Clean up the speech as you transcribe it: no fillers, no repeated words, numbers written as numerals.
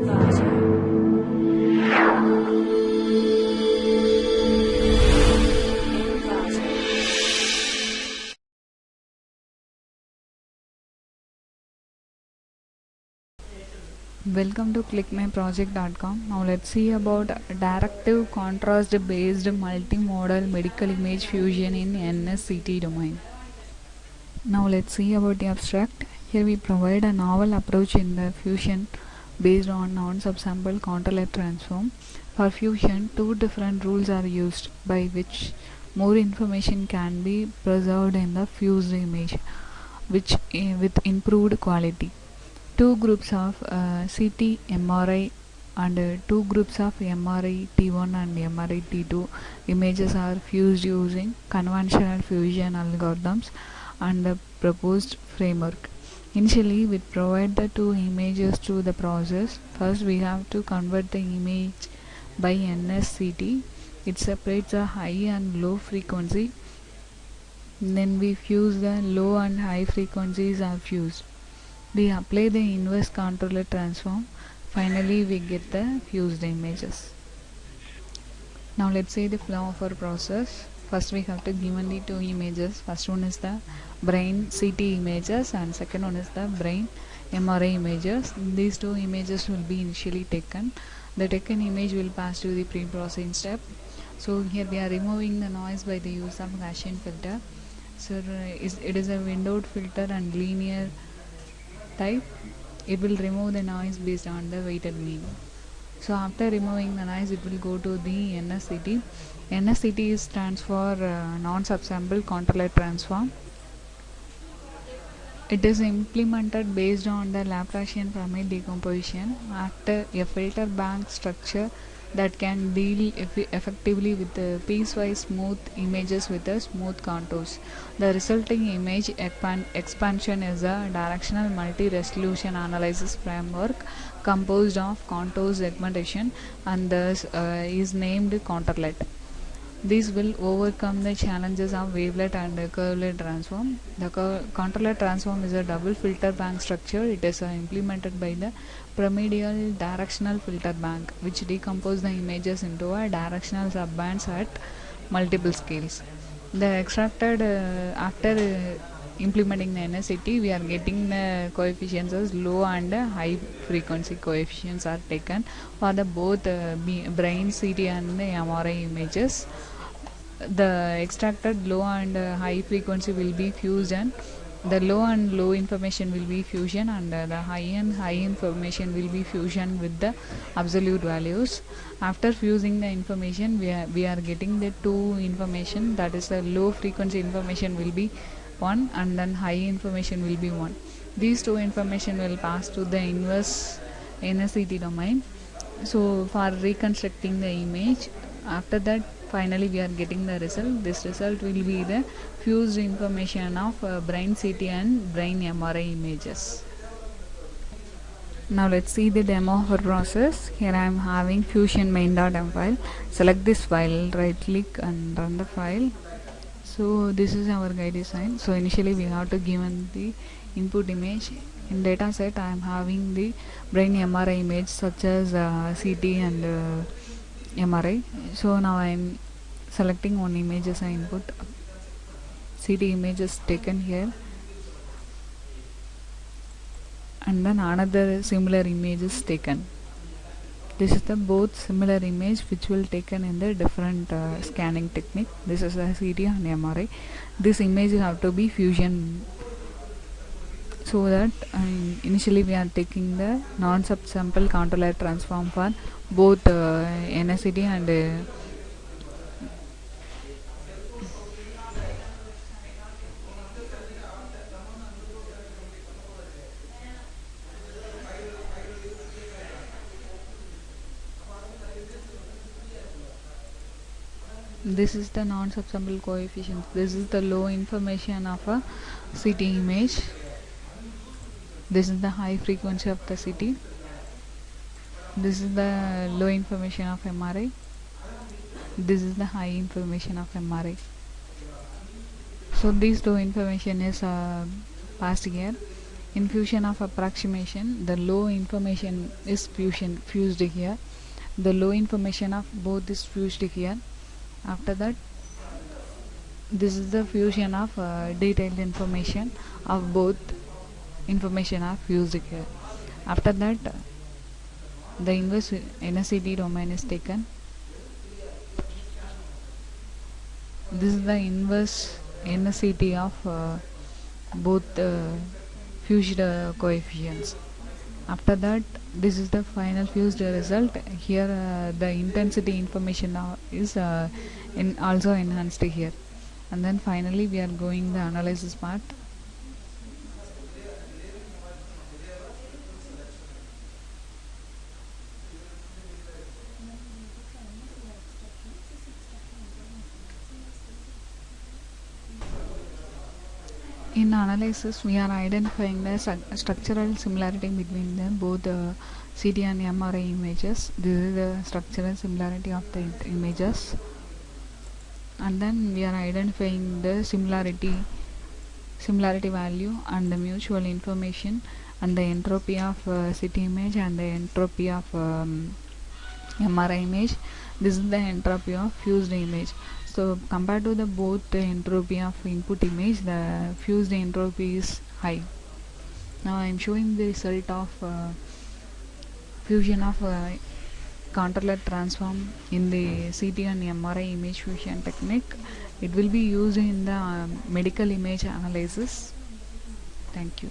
Welcome to clickmyproject.com. Now let's see about Directive contrast based multimodal medical image fusion in NSCT domain. Now let's see about the abstract. Here we provide a novel approach in the fusion based on non-subsample counterlet transform. For fusion, two different rules are used by which more information can be preserved in the fused image, which with improved quality. Two groups of CT MRI and two groups of MRI T1 and MRI T2 images are fused using conventional fusion algorithms and the proposed framework. Initially, we provide the two images to the process. First, we have to convert the image by NSCT. It separates the high and low frequency. Then we fuse the low and high frequencies are fused. We apply the inverse controller transform. Finally, we get the fused images. Now let's see the flow of our process. First we have to given the two images. First one is the brain CT images and second one is the brain MRI images. These two images will be initially taken. The taken image will pass to the pre-processing step. So here we are removing the noise by the use of Gaussian filter. So it is a windowed filter and linear type. It will remove the noise based on the weighted mean. So after removing the noise, it will go to the NSCT. NSCT stands for non-subsample counterlet transform. It is implemented based on the Laplacian Primate decomposition after a filter bank structure that can deal effectively with the piecewise smooth images with the smooth contours. The resulting image expansion is a directional multi-resolution analysis framework composed of contour segmentation and thus is named counterlet. These will overcome the challenges of wavelet and curvelet transform. The counterlet transform is a double filter bank structure. It is implemented by the pyramidal directional filter bank, which decompose the images into a directional subbands at multiple scales. The extracted after implementing the NSCT, we are getting the coefficients as low and high frequency coefficients are taken for the both brain CT and the MRI images. The extracted low and high frequency will be fused and the low and low information will be fusion and the high and high information will be fusion with the absolute values. After fusing the information, we are getting the two information, that is the low frequency information will be 1 and then high information will be 1. These two information will pass to the inverse NSCT domain. So for reconstructing the image, after that finally we are getting the result. This result will be the fused information of brain CT and brain MRI images. Now let's see the demo of our process. Here I am having fusion main.m file. Select this file, right click and run the file. So this is our guide design. So initially we have to given the input image. In data set I am having the brain MRI image such as CT and MRI. So now I am selecting one image as an input. CT image is taken here and then another similar image is taken. This is the both similar image which will taken in the different scanning technique. This is the CT and MRI. This image have to be fusion, so that initially we are taking the non-subsample counterlet transform for both NSCT and this is the non-subsample coefficient. This is the low information of a CT image. This is the high frequency of the CT. This is the low information of MRI. This is the high information of MRI. So these two information is passed here. In fusion of approximation, the low information is fused here. The low information of both is fused here. After that, this is the fusion of detailed information of both information are fused here. After that, the inverse NSCT domain is taken. This is the inverse NSCT of both fused coefficients. After that, this is the final fused result. Here the intensity information is also enhanced here. And then finally we are going the analysis part. In analysis, we are identifying the structural similarity between them, both CT and MRI images. This is the structural similarity of the images. And then we are identifying the similarity value and the mutual information and the entropy of CT image and the entropy of MRI image. This is the entropy of fused image. So compared to the both the entropy of input image, the fused entropy is high. Now I am showing the result of fusion of controller transform in the CT and MRI image fusion technique. It will be used in the medical image analysis. Thank you.